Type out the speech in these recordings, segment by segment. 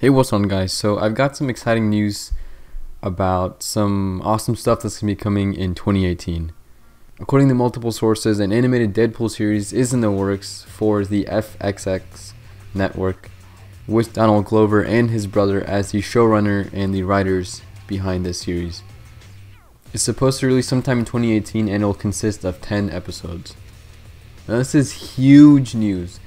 Hey, what's on, guys? So I've got some exciting news about some awesome stuff that's going to be coming in 2018. According to multiple sources, an animated Deadpool series is in the works for the FXX network, with Donald Glover and his brother as the showrunner and the writers behind this series. It's supposed to release sometime in 2018 and it will consist of 10 episodes. Now, this is huge news,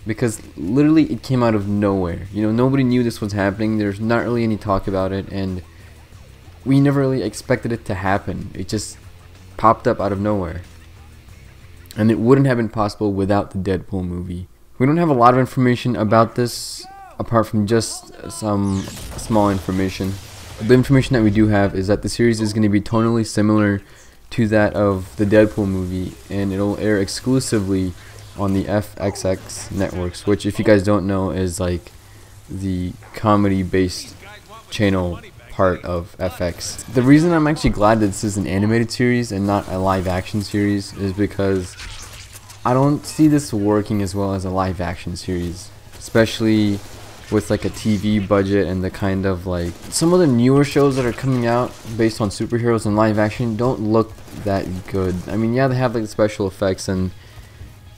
because literally it came out of nowhere. Nobody knew this was happening. There's not really any talk about it, and we never really expected it to happen. It just popped up out of nowhere, and it wouldn't have been possible without the Deadpool movie. We don't have a lot of information about this apart from just some small information. The information that we do have is that the series is going to be tonally similar to that of the Deadpool movie, and it'll air exclusively on the FXX networks, which, if you guys don't know, is like the comedy based channel part of FX. The reason I'm actually glad that this is an animated series and not a live action series is because I don't see this working as well as a live action series, especially with like a TV budget, and the kind of like some of the newer shows that are coming out based on superheroes and live action don't look that good. I mean, yeah, they have like the special effects and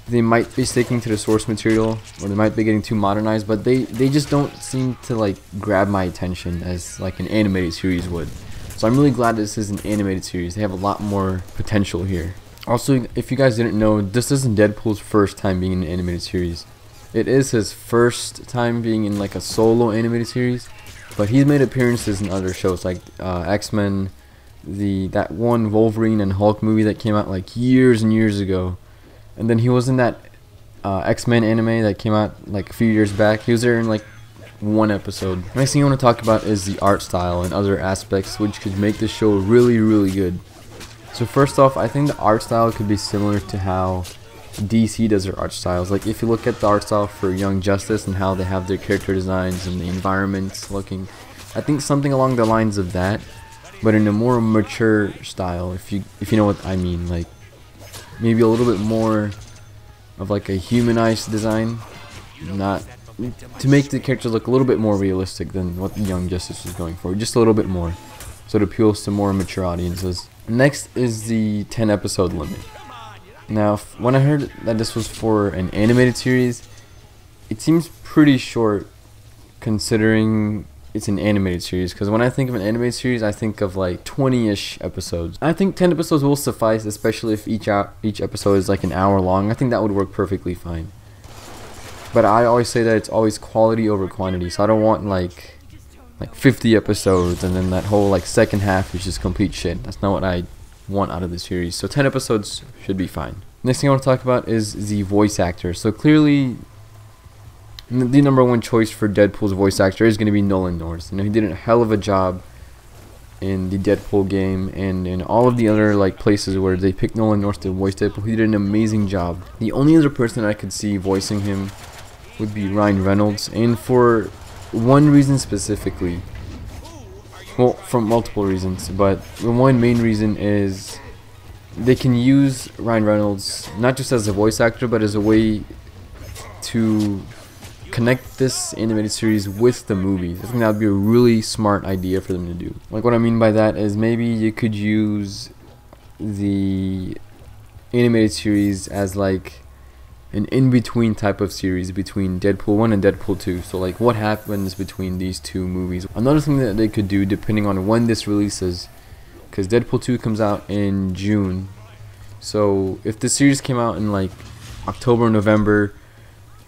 they might be sticking to the source material, or they might be getting too modernized, but they just don't seem to like grab my attention as like an animated series would. So I'm really glad this is an animated series. They have a lot more potential here. Also, if you guys didn't know, this isn't Deadpool's first time being in an animated series. It is his first time being in like a solo animated series, but he's made appearances in other shows like X-Men, that one Wolverine and Hulk movie that came out like years and years ago. And then he was in that X-Men anime that came out like a few years back. He was there in like one episode. Next thing I want to talk about is the art style and other aspects which could make the show really, really good. So first off, I think the art style could be similar to how DC does their art styles. Like if you look at the art style for Young Justice and how they have their character designs and the environments looking, I think something along the lines of that, but in a more mature style, if you know what I mean. Like maybe a little bit more of like a humanized design, not to make the characters look a little bit more realistic than what Young Justice was going for, just a little bit more, so it appeals to more mature audiences. Next is the 10 episode limit. Now, when I heard that this was for an animated series, it seems pretty short considering it's an animated series, because when I think of an animated series, I think of like 20-ish episodes. I think 10 episodes will suffice, especially if each episode is like an hour long. I think that would work perfectly fine. But I always say that it's always quality over quantity, so I don't want like 50 episodes and then that whole like second half is just complete shit. That's not what I want out of the series. So 10 episodes should be fine. Next thing I want to talk about is the voice actor. So clearly the number one choice for Deadpool's voice actor is going to be Nolan North. He did a hell of a job in the Deadpool game and in all of the other like places where they picked Nolan North to voice Deadpool. He did an amazing job. The only other person I could see voicing him would be Ryan Reynolds, and for one reason specifically. Well, for multiple reasons, but the one main reason is they can use Ryan Reynolds not just as a voice actor, but as a way to connect this animated series with the movies. I think that would be a really smart idea for them to do. Like, what I mean by that is maybe you could use the animated series as like an in-between type of series between Deadpool 1 and Deadpool 2. So like what happens between these two movies. Another thing that they could do, depending on when this releases, because Deadpool 2 comes out in June, so if the series came out in like October, November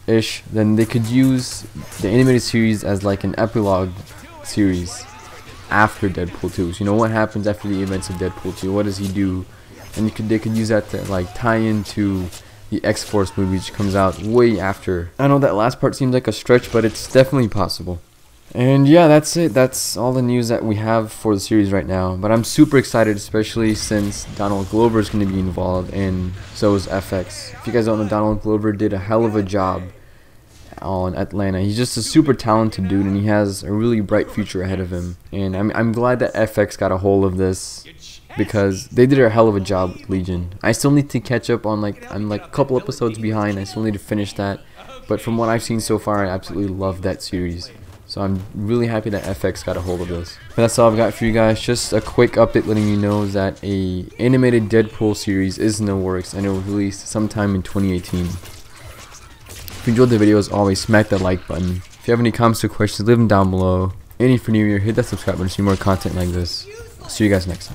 ish, then they could use the animated series as like an epilogue series after Deadpool 2. So what happens after the events of Deadpool 2? What does he do? And they could use that to like tie into the X-Force movie, which comes out way after. I know that last part seems like a stretch, but it's definitely possible. And yeah, that's it. That's all the news that we have for the series right now. But I'm super excited, especially since Donald Glover is going to be involved, and so is FX. If you guys don't know, Donald Glover did a hell of a job on Atlanta. He's just a super talented dude, and he has a really bright future ahead of him. And I'm glad that FX got a hold of this, because they did a hell of a job with Legion. I still need to catch up on I'm like a couple episodes behind. I still need to finish that. But from what I've seen so far, I absolutely love that series. So I'm really happy that FX got a hold of this. But that's all I've got for you guys. Just a quick update letting you know that a animated Deadpool series is in the works and it will release sometime in 2018. If you enjoyed the video, as always, smack that like button. If you have any comments or questions, leave them down below. And if you're new here, hit that subscribe button to see more content like this. I'll see you guys next time.